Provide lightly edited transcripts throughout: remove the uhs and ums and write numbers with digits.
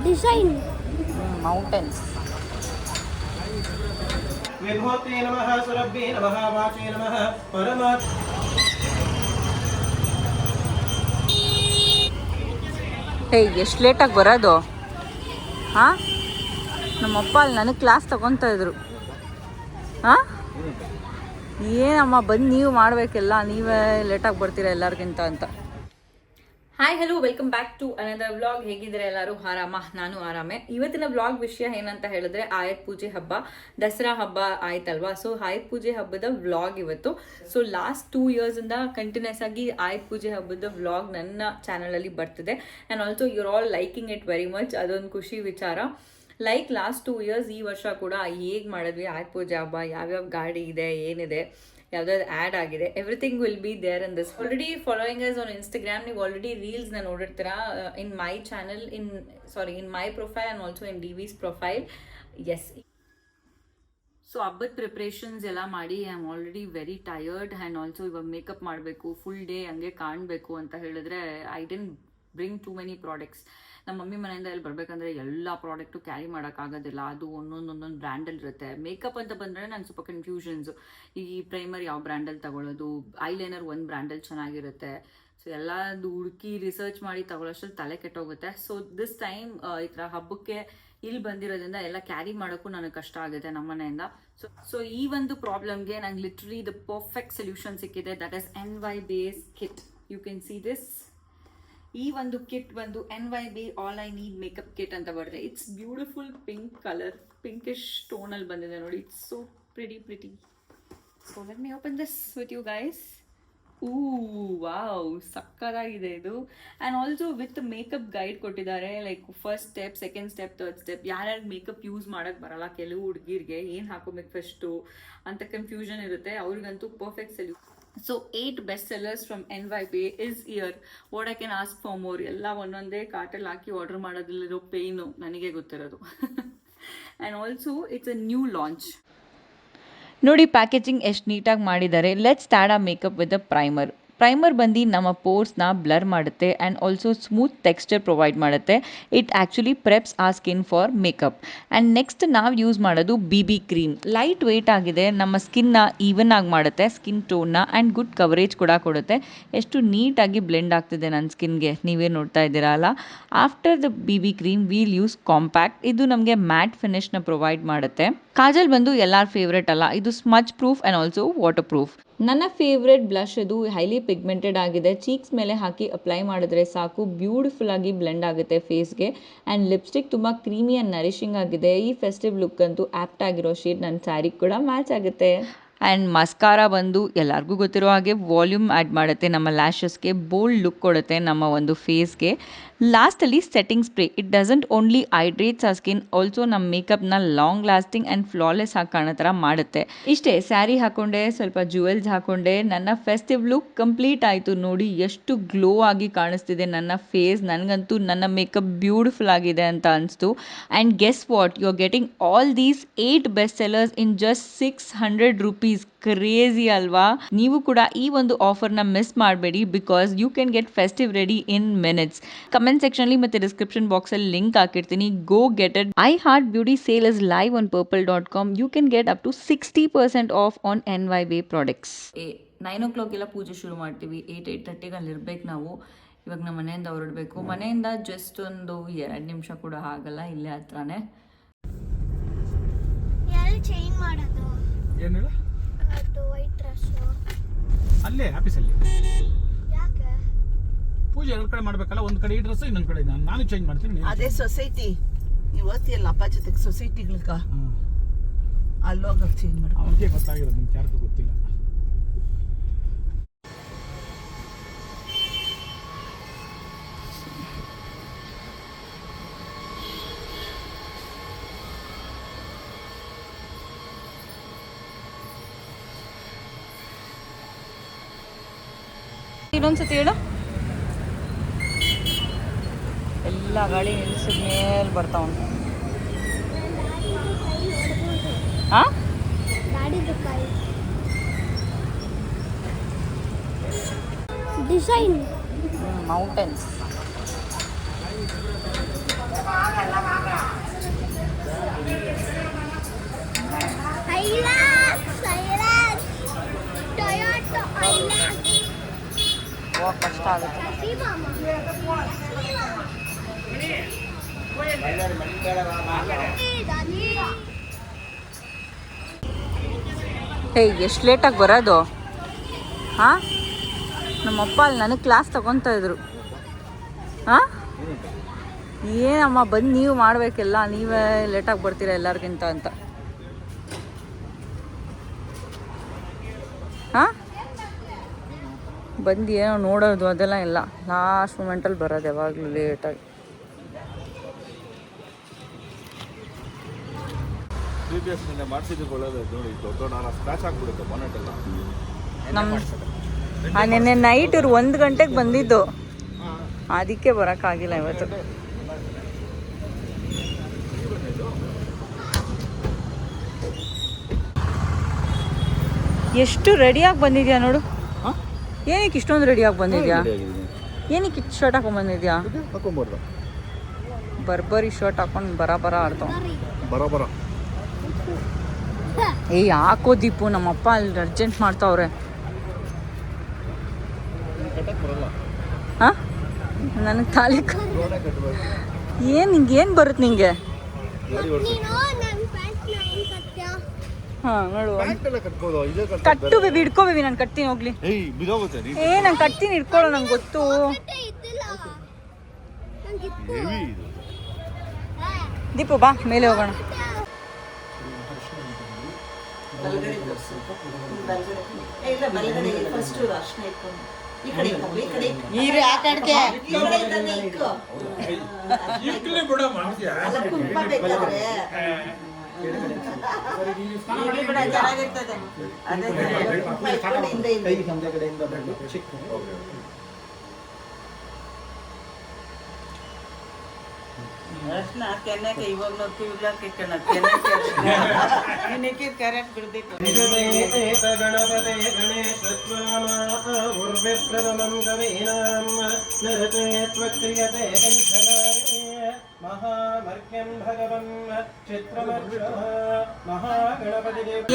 Design mountains. ವಿಭೂತಿ ನಮಃ ಸುರಭಿ ನಮಃ ವಾಚಿ ನಮಃ ಪರಮಾತ್ಮ. ಎಷ್ಟು ಲೇಟಾಗಿ ಬರೋದು? ಹಾಂ, ನಮ್ಮಪ್ಪ ಅಲ್ಲಿ ನನಗೆ ಕ್ಲಾಸ್ ತಗೊತಾ ಇದ್ರು. ಹಾಂ, ಏನಮ್ಮ ಬಂದು ನೀವು ಮಾಡಬೇಕೆಲ್ಲ, ನೀವೇ ಲೇಟಾಗಿ ಬರ್ತೀರಾ ಎಲ್ಲರಿಗಿಂತ ಅಂತ. Hi hello, welcome back to another vlog. ಹೇಗಿದ್ರೆ ಎಲ್ಲರೂ ಆರಾಮ? ನಾನು ಆರಾಮೆ. ಇವತ್ತಿನ ವ್ಲಾಗ್ ವಿಷಯ ಏನಂತ ಹೇಳಿದ್ರೆ ಆಯುಧ ಪೂಜೆ ಹಬ್ಬ, ದಸರಾ ಹಬ್ಬ ಆಯ್ತಲ್ವಾ. ಸೊ ಆಯುಧ ಪೂಜೆ ಹಬ್ಬದ ವ್ಲಾಗ್ ಇವತ್ತು. ಸೊ ಲಾಸ್ಟ್ 2 years ಇಂದ ಕಂಟಿನ್ಯೂಸ್ ಆಗಿ ಆಯುಧ ಪೂಜೆ ಹಬ್ಬದ ವ್ಲಾಗ್ ನನ್ನ ಚಾನಲಲ್ಲಿ ಬರ್ತಿದೆ. And also you're all liking it very much. ಅದೊಂದು ಖುಷಿ ವಿಚಾರ. ಲೈಕ್ ಲಾಸ್ಟ್ 2 years, ಈ ವರ್ಷ ಕೂಡ ಹೇಗೆ ಮಾಡಿದ್ವಿ ಆಯುಧ ಪೂಜೆ ಹಬ್ಬ, ಯಾವ್ಯಾವ ಗಾಡಿ ಇದೆ, ಏನಿದೆ, ಯಾವ್ದಾದ್ರು ಆ್ಯಡ್ ಆಗಿದೆ, everything will be there in this. Already following us on Instagram, ನೀವು ಆಲ್ರೆಡಿ ರೀಲ್ಸ್ನ ನೋಡಿರ್ತೀರಾ in my channel, in my profile and also in DV's profile. Yes, so ಹಬ್ಬದ ಪ್ರಿಪ್ರೇಷನ್ಸ್ ಎಲ್ಲ ಮಾಡಿ I am already very tired. And also ಇವಾಗ makeup ಮಾಡಬೇಕು, full day ಹಂಗೆ ಕಾಣಬೇಕು ಅಂತ ಹೇಳಿದ್ರೆ I didn't bring too many products. ನಮ್ಮ ಮಮ್ಮಿ ಮನೆಯಿಂದ ಇಲ್ಲಿ ಬರಬೇಕಂದ್ರೆ ಎಲ್ಲ ಪ್ರಾಡಕ್ಟು ಕ್ಯಾರಿ ಮಾಡೋಕ್ಕಾಗೋದಿಲ್ಲ. ಅದು ಒಂದೊಂದು ಬ್ರ್ಯಾಂಡಲ್ಲಿ ಇರುತ್ತೆ. ಮೇಕಪ್ ಅಂತ ಬಂದರೆ ನಂಗೆ ಸ್ವಲ್ಪ ಕನ್ಫ್ಯೂಷನ್ಸು. ಈ ಪ್ರೈಮರ್ ಯಾವ ಬ್ರ್ಯಾಂಡಲ್ಲಿ ತಗೊಳ್ಳೋದು, ಐಲೈನರ್ ಒಂದು ಬ್ರ್ಯಾಂಡಲ್ಲಿ ಚೆನ್ನಾಗಿರುತ್ತೆ. ಸೊ ಎಲ್ಲದು ಹುಡುಕಿ ರಿಸರ್ಚ್ ಮಾಡಿ ತಗೊಳ್ಳೋಷ್ಟರಲ್ಲಿ ತಲೆ ಕೆಟ್ಟೋಗುತ್ತೆ. ಸೊ ದಿಸ್ ಟೈಮ್ ಈ ಥರ ಹಬ್ಬಕ್ಕೆ ಇಲ್ಲಿ ಬಂದಿರೋದ್ರಿಂದ ಎಲ್ಲ ಕ್ಯಾರಿ ಮಾಡೋಕ್ಕೂ ನನಗೆ ಕಷ್ಟ ಆಗುತ್ತೆ ನಮ್ಮ ಮನೆಯಿಂದ. ಸೊ ಈ ಒಂದು ಪ್ರಾಬ್ಲಮ್ಗೆ ನಂಗೆ ಲಿಟ್ರಲಿ ದ ಪರ್ಫೆಕ್ಟ್ ಸೊಲ್ಯೂಷನ್ ಸಿಕ್ಕಿದೆ. That is NYBA kit. You can see this. ಈ ಒಂದು ಕಿಟ್ ಬಂದು NYBA all I need makeup kit ಅಂತ ಬರುತ್ತೆ. It's beautiful pink colour, pinkish ಟೋನಲ್ಲಿ ಬಂದಿದೆ ನೋಡಿ. It's so pretty. So let me open this with you guys. Wow, ಸಕ್ಕತ್ತಾಗಿದೆ ಇದು. And also with makeup guide ಕೊಟ್ಟಿದ್ದಾರೆ. Like first step, second step, third step. ಯಾರ್ಯಾರು makeup use ಮಾಡೋಕ್ಕೆ ಬರಲ್ಲ, ಕೆಲವು ಹುಡುಗಿರಿಗೆ ಏನು ಹಾಕೋಬೇಕು ಫಸ್ಟು ಅಂತ ಕನ್ಫ್ಯೂಷನ್ ಇರುತ್ತೆ, ಅವ್ರಿಗಂತೂ perfect solution. So 8 best sellers from NYBA is here. What I can ask for more. ಎಲ್ಲ ಒಂದೊಂದೇ ಕಾರ್ಟಲ್ಲಿ ಹಾಕಿ ಆರ್ಡರ್ ಮಾಡೋದಿಲ್ಲಿರೋ ಪೇಯ್ನು ನನಗೆ ಗೊತ್ತಿರೋದು. And also it's a new launch. ನೋಡಿ ಪ್ಯಾಕೇಜಿಂಗ್ ಎಷ್ಟು ನೀಟಾಗಿ ಮಾಡಿದ್ದಾರೆ. Let's start a makeup with a primer. Primer ಬಂದು ನಮ್ಮ ಪೋರ್ಸ್ನ ಬ್ಲರ್ ಮಾಡುತ್ತೆ and also smooth texture provide ಮಾಡುತ್ತೆ. It actually preps a skin for makeup. And next ನಾವು ಯೂಸ್ ಮಾಡೋದು BB ಕ್ರೀಮ್. ಲೈಟ್ ವೆಯ್ಟ್ ಆಗಿದೆ, ನಮ್ಮ ಸ್ಕಿನ್ನ ಈವನ್ ಆಗಿ ಮಾಡುತ್ತೆ, ಸ್ಕಿನ್ ಟೋನ್ನ, ಆ್ಯಂಡ್ ಗುಡ್ ಕವರೇಜ್ ಕೂಡ ಕೊಡುತ್ತೆ. ಎಷ್ಟು ನೀಟಾಗಿ ಬ್ಲೆಂಡ್ ಆಗ್ತಿದೆ ನನ್ನ ಸ್ಕಿನ್ಗೆ, ನೀವೇ ನೋಡ್ತಾ ಇದ್ದೀರಾ ಅಲ್ಲ. After the BB cream wheel use compact. ಇದು ನಮಗೆ ಮ್ಯಾಟ್ ಫಿನಿಶ್ನ ಪ್ರೊವೈಡ್ ಮಾಡುತ್ತೆ. ಕಾಜಲ್ ಬಂದು ಎಲ್ಲರ ಫೇವ್ರೇಟ್ ಅಲ್ಲ, ಇದು smudge proof and also waterproof. ನನ್ನ ಫೇವ್ರೆಟ್ ಬ್ಲಷ್ ಇದು ಹೈಲಿ ಪಿಗ್ಮೆಂಟೆಡ್ ಆಗಿದೆ. ಚೀಕ್ಸ್ ಮೇಲೆ ಹಾಕಿ ಅಪ್ಲೈ ಮಾಡಿದ್ರೆ ಸಾಕು, ಬ್ಯೂಟಿಫುಲ್ ಆಗಿ ಬ್ಲೆಂಡ್ ಆಗುತ್ತೆ ಫೇಸ್ಗೆ. ಆ್ಯಂಡ್ ಲಿಪ್ಸ್ಟಿಕ್ ತುಂಬ ಕ್ರೀಮಿ ಆ್ಯಂಡ್ ನರಿಶಿಂಗ್ ಆಗಿದೆ. ಈ ಫೆಸ್ಟಿವ್ ಲುಕ್ ಅಂತೂ ಆ್ಯಪ್ಟ್ ಆಗಿರೋ ಶೇಡ್ ನನ್ನ ಸ್ಯಾರಿ ಕೂಡ ಮ್ಯಾಚ್ ಆಗುತ್ತೆ. ಆ್ಯಂಡ್ ಮಸ್ಕಾರಾ ಬಂದು ಎಲ್ಲರಿಗೂ ಗೊತ್ತಿರೋ ಹಾಗೆ ವಾಲ್ಯೂಮ್ ಆ್ಯಡ್ ಮಾಡುತ್ತೆ ನಮ್ಮ ಲ್ಯಾಶಸ್ಗೆ, ಬೋಲ್ಡ್ ಲುಕ್ ಕೊಡುತ್ತೆ ನಮ್ಮ ಒಂದು ಫೇಸ್ಗೆ. ಲಾಸ್ಟಲ್ಲಿ setting spray. It doesn't only hydrates ಆ ಸ್ಕಿನ್, ಆಲ್ಸೋ ನಮ್ಮ ಮೇಕಪ್ನ ಲಾಂಗ್ ಲಾಸ್ಟಿಂಗ್ ಆ್ಯಂಡ್ ಫ್ಲಾಲೆಸ್ ಆಗಿ ಕಾಣೋ ಥರ ಮಾಡುತ್ತೆ. ಇಷ್ಟೇ, ಸ್ಯಾರಿ ಹಾಕೊಂಡೆ, ಸ್ವಲ್ಪ ಜ್ಯುವೆಲ್ಸ್ ಹಾಕೊಂಡೆ, ನನ್ನ ಫೆಸ್ಟಿವ್ ಲುಕ್ ಕಂಪ್ಲೀಟ್ ಆಯಿತು. ನೋಡಿ ಎಷ್ಟು ಗ್ಲೋ ಆಗಿ ಕಾಣಿಸ್ತಿದೆ ನನ್ನ ಫೇಸ್. ನನಗಂತೂ ನನ್ನ ಮೇಕಪ್ ಬ್ಯೂಟಿಫುಲ್ ಆಗಿದೆ ಅಂತ ಅನಿಸ್ತು. And guess what, you are getting all these 8 best sellers in just 600 rupees. Crazy ಅಲ್ವಾ? ನೀವು ಕೂಡ ಈ ಒಂದು ಆಫರ್ನ ಮಿಸ್ ಮಾಡಬೇಡಿ, because you can get festive ready in minutes. Comment ಸೆಕ್ಷನ್ಲಿ ಮತ್ತು ಡಿಸ್ಕ್ರಿಪ್ಷನ್ ಬಾಕ್ಸಲ್ಲಿ ಲಿಂಕ್ ಹಾಕಿರ್ತೀನಿ. Go get it. I heart beauty sale is live on purple.com. You can get up to 60% off on NYBA products. 9 o'clock ಎಲ್ಲ ಪೂಜೆ ಶುರು ಮಾಡ್ತೀವಿ. 8-8:30 ಅಲ್ಲಿ ಇರ್ಬೇಕು ನಾವು. ಇವಾಗ ನಮ್ಮ ಮನೆಯಿಂದ ಹೊರಡಬೇಕು. ಮನೆಯಿಂದ ಜಸ್ಟ್ ಒಂದು 2 ನಿಮಿಷ ಕೂಡ ಆಗಲ್ಲ, ಇಲ್ಲೇ ಹತ್ರನೇ. ಚೇಂಜ್ ಮಾಡೋದು ಏನಿಲ್ಲ, ಅದು ವೈಟ್ ಡ್ರೆಸ್ ಅಲ್ಲೇ ಆಫೀಸಲ್ಲಿ. ಯಾಕೆ ಪೂಜೆ 2 ಕಡೆ ಮಾಡ್ಬೇಕಲ್ಲ, ಒಂದು ಕಡೆ ಈ ಡ್ರೆಸ್, ಇನ್ನೊಂದು ಕಡೆ ನಾನು ಚೇಂಜ್ ಮಾಡ್ತೀನಿ. ಅದೇ ಸೊಸೈಟಿ ನೀವು ಓದ್ತಿಯಲ್ಲ ಅಪ್ಪ ಜೊತೆಗೆ ಸೊಸೈಟಿಗಳ್ಗ ಅಲ್ಲೋಗ ಚೇಂಜ್ ಮಾಡಿ. ಅವನಿಗೆ ಗೊತ್ತಾಗಿರೋದು, ನಿಮ್ಗೆ ಯಾರಿಗೂ ಗೊತ್ತಿಲ್ಲ. ಇನ್ನೊಂದ್ಸತಿ ಹೇಳು. ಎಲ್ಲ ಗಾಡಿ ನಿಲ್ಸಿದ ಮೇಲೆ ಬರ್ತಾ ಉಂಟು. ಹಾಂ, ಡಿಸೈನ್ ಮೌಂಟೇನ್ಸ್. ಕಷ್ಟ ಆಗುತ್ತೆ. ಹೇ ಎಷ್ಟು ಲೇಟಾಗಿ ಬರೋದು? ಹಾಂ, ನಮ್ಮಪ್ಪ ಅಲ್ಲಿ ನನಗೆ ಕ್ಲಾಸ್ ತಗೊತಾ ಇದ್ರು. ಹಾಂ, ಏನಮ್ಮ ಬಂದು ನೀವು ಮಾಡಬೇಕೆಲ್ಲ, ನೀವೇ ಲೇಟಾಗಿ ಬರ್ತೀರಾ ಎಲ್ಲರಿಗಿಂತ ಅಂತ. ಹಾಂ, ಬಂದು ಏನೋ ನೋಡೋದು ಅದೆಲ್ಲ ಇಲ್ಲ, ಲಾಸ್ಟ್ ಮೂಮೆಂಟಲ್ಲಿ ಬರೋದು ಯಾವಾಗಲೂ ಲೇಟಾಗಿ. ನಮ್ಮ ನೆನ್ನೆ ನೈಟ್ ಇವ್ರು 1 ಗಂಟೆಗೆ ಬಂದಿದ್ದು, ಅದಕ್ಕೆ ಬರೋಕ್ಕಾಗಿಲ್ಲ ಇವತ್ತು. ಎಷ್ಟು ರೆಡಿಯಾಗಿ ಬಂದಿದ್ಯಾ ನೋಡು. ಏನಕ್ಕೆ ಇಷ್ಟೊಂದು ರೆಡಿಯಾಗಿ ಬಂದಿದ್ಯಾ? ಏನಕ್ಕೆ ಇಷ್ಟು ಶರ್ಟ್ ಹಾಕೊಂಡ್ ಬಂದಿದ್ಯಾ? ಬರ್ಬರಿ ಶರ್ಟ್ ಹಾಕೊಂಡು ಬರ ಆಡ್ತಾವ. ಏ ಯಾಕೋ ದೀಪು, ನಮ್ಮಪ್ಪ ಅಲ್ಲಿ ಅರ್ಜೆಂಟ್ ಮಾಡ್ತಾವ್ರೆ. ಹಾಂ, ನನಗೆ ತಾಲಿ ನಿಂಗೇನು ಬರುತ್ತೆ ನಿಂಗೆ? ಹಾಂ ನೋಡು, ಕಟ್ಟು ಬೇಬಿ, ಹಿಡ್ಕೋ ಬೇಬಿ, ನಾನು ಕಟ್ತೀನಿ, ಹೋಗ್ಲಿ. ನಾನು ಕಟ್ತೀನಿ, ಹಿಡ್ಕೊಳ್ಳೋ, ನಂಗೆ ಗೊತ್ತು. ದೀಪು ಬಾ, ಮೇಲೆ ಹೋಗೋಣ.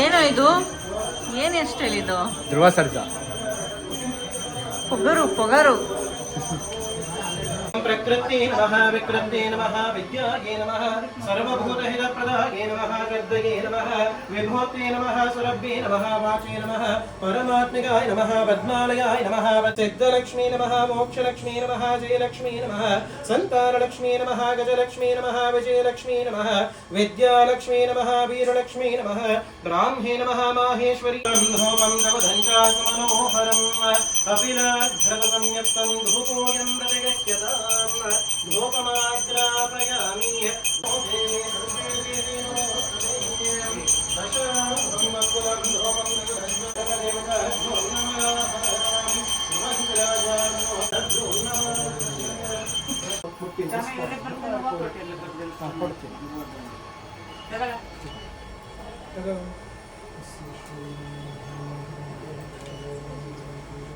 ಏನೋ ಇದು? ಏನು ಎಷ್ಟು ಹೇಳಿದ್ದು? ಧ್ರುವ ಸರ್ಜಾ ಪೊಗರು. प्रकृति नमः विकृति नमः विद्याये नमः सर्वभूतहितप्रदाये नमः गर्दये नमः विभूते नमः सुरभ्ये नमः वाचे नमः परमात्मिकाय नमः पद्मालयाय नमः सिद्धलक्ष्मी नमः मोक्षलक्ष्मी नमः जयलक्ष्मी नमः संतानलक्ष्मी नमः गजलक्ष्मी नमः विजयलक्ष्मी नमः विद्यालक्ष्मी नमः वीरलक्ष्मी नमः ब्राह्मे नमः माहेश्वरी धूपं नवधञ्चासमनोहरम् अपिलाघ्रतसंयुक्तं धूपोऽयं प्रतिगच्छताम् धूपमाग्रापयामि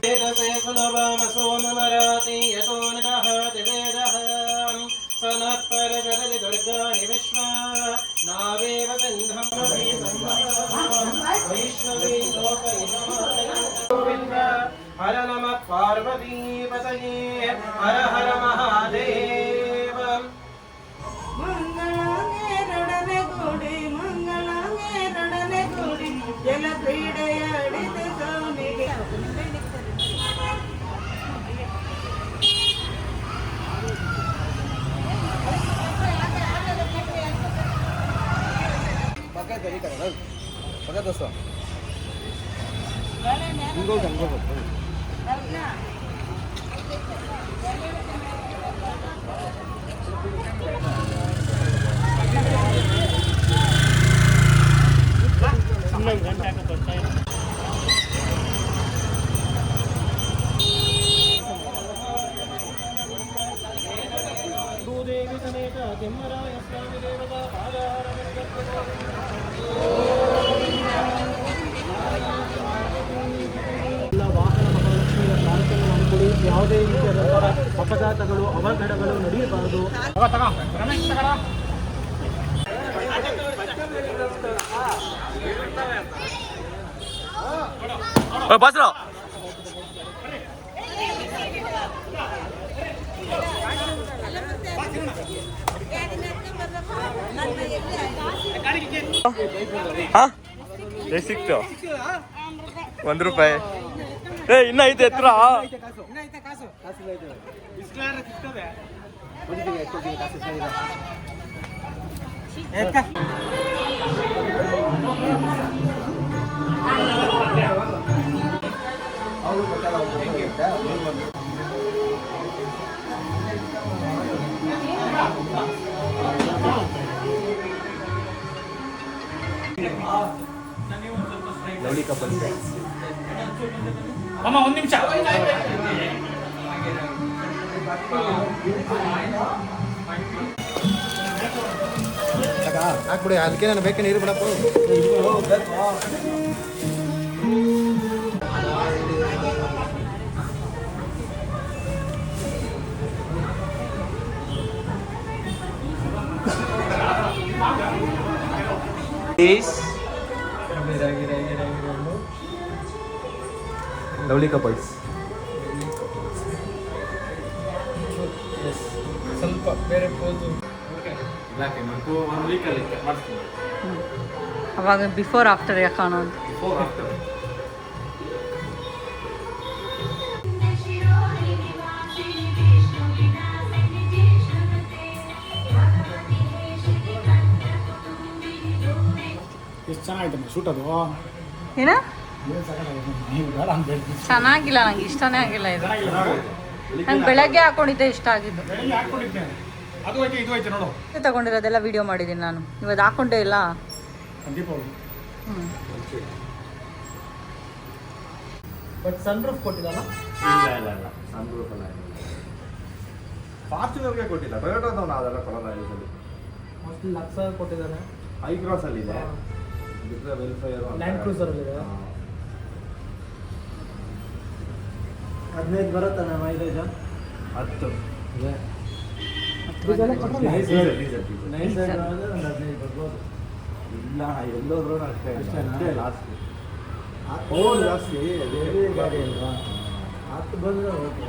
वेदसे सुनवामसो नमराति यतो निदहति वेदः सनः परजरति दुर्गाणि विश्वा नावेव सिन्धं रवि वैष्णवी लोकैकमालयन् हर नमः पार्वतीपतये हर हर महादेव मंगलांगे रडने गूडी जल क्रीडयाडित स्वामिगे बघा तसं भूदेवी समेत तिम्मराय स्वामी देवता ವಾಹನ ಮಹಾಲಕ್ಷ್ಮಿಯ ಪ್ರಾರ್ಥನೆ ಮಾಡಿಕೊಡಿ. ಯಾವುದೇ ರೀತಿಯಾದಂತಹ ಅಪಘಾತಗಳು ಅವಘಡಗಳು ನಡೆಯಬಾರದು. ಹಾ ಎಷ್ಟು ಸಿಕ್ತು ₹1 ಏ ಇನ್ನ ಐತೆ ಎತ್ತರ ಲವ್ಲಿ ಕಪಲ್ ಅಮ್ಮ ಒಂದು ನಿಮಿಷ ಹಾಕ್ಬಿಡಿ ಅದಕ್ಕೆ ನಾನು ಬೇಕೆ ನೀರು ಬಿಡಪ್ಪ ಲವ್ಲಿ ಕಪಲ್ಸ್ ಸ್ವಲ್ಪ ಬೇರೆ ಪೋಸು ಅವಾಗ ಬಿಫೋರ್ ಆಫ್ಟರ್ ಯಾಕೆ ಕಾಣೋದು ಎಷ್ಟು ಚೆನ್ನಾಗಿತ್ತು ಶೂಟ್ ಅದು ಏನ ನೀವು ಬೇಡ ಅಂತ ಹೇಳ್ತೀನಿ ಚೆನ್ನಾಗಿಲ್ಲ ನಂಗೆ ಇಷ್ಟನೇ ಆಗಿಲ್ಲ ಇದು ನಂಗೆ ಬೆಳಗ್ಗೆ ಹಾಕೊಂಡಿದ್ದೆ ಇಷ್ಟ ಆಗಿದ್ದು ಬೆಳಗ್ಗೆ ಹಾಕ್ಕೊಂಡಿದ್ದೆ ಅದು ಐತೆ ಇದು ಐತೆ ನೋಡು ತಗೊಂಡಿರೋದೆಲ್ಲ ವಿಡಿಯೋ ಮಾಡಿದ್ದೀನಿ ನಾನು ಇವತ್ತು ಹಾಕೊಂಡೇ ಇಲ್ಲ ದೀಪಾವಳಿ ಬಟ್ ಸನ್ ರೂಫ್ ಕೊಟ್ಟಿಲ್ಲ ಇಲ್ಲ ಸನ್ರೂಫ್ ಅಲ್ಲ ಫಾರ್ಚುನರ್ಗೆ ಕೊಟ್ಟಿಲ್ಲ ಟೊಯೋಟೋದವನು ಅದೆಲ್ಲ ಕೊಡಲ್ಲ ಇದರಲ್ಲಿ ಲಕ್ಷ ಕೊಟ್ಟಿದ್ದಾನೆ ಹೈ ಕ್ರಾಸ್ ಅಲ್ಲಿ ಇದೆ ಬಿಟ್ಟರೆ ವೆಲ್ಫೇರ್ ಲ್ಯಾಂಡ್ ಕ್ರೂಸರ್ ಅಲ್ಲಿ ಇದೆ 15 ಬರುತ್ತಾನೆ ಮೈಲೇಜ್ 10 ನೈಟ್ ಸೈಡ್ ಒಂದು 15 ಬರ್ಬೋದು ಇಲ್ಲ ಎಲ್ಲೋದ್ರು ಅಷ್ಟೇ ಲಾಸ್ಟ್ ಜಾಸ್ತಿ ಬೇರೆ ಗಾಡಿ ಅಲ್ವಾ 10 ಬಂದರೆ ಓಕೆ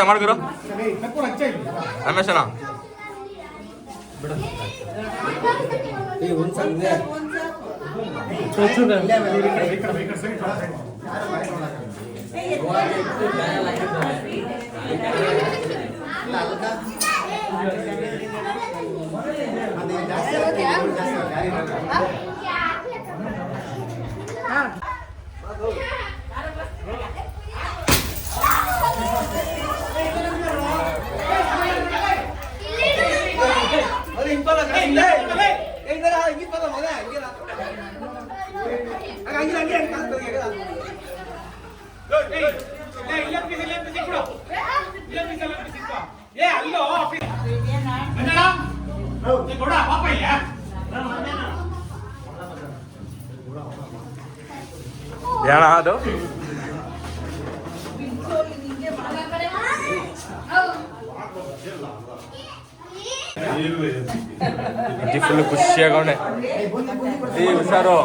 ಮಾಡ್ಕೊರು ರಮೇಶನ ಏನ ಅದು ಫುಲ್ ಖುಷಿಯಾಗವನೆ ಹುಷಾರು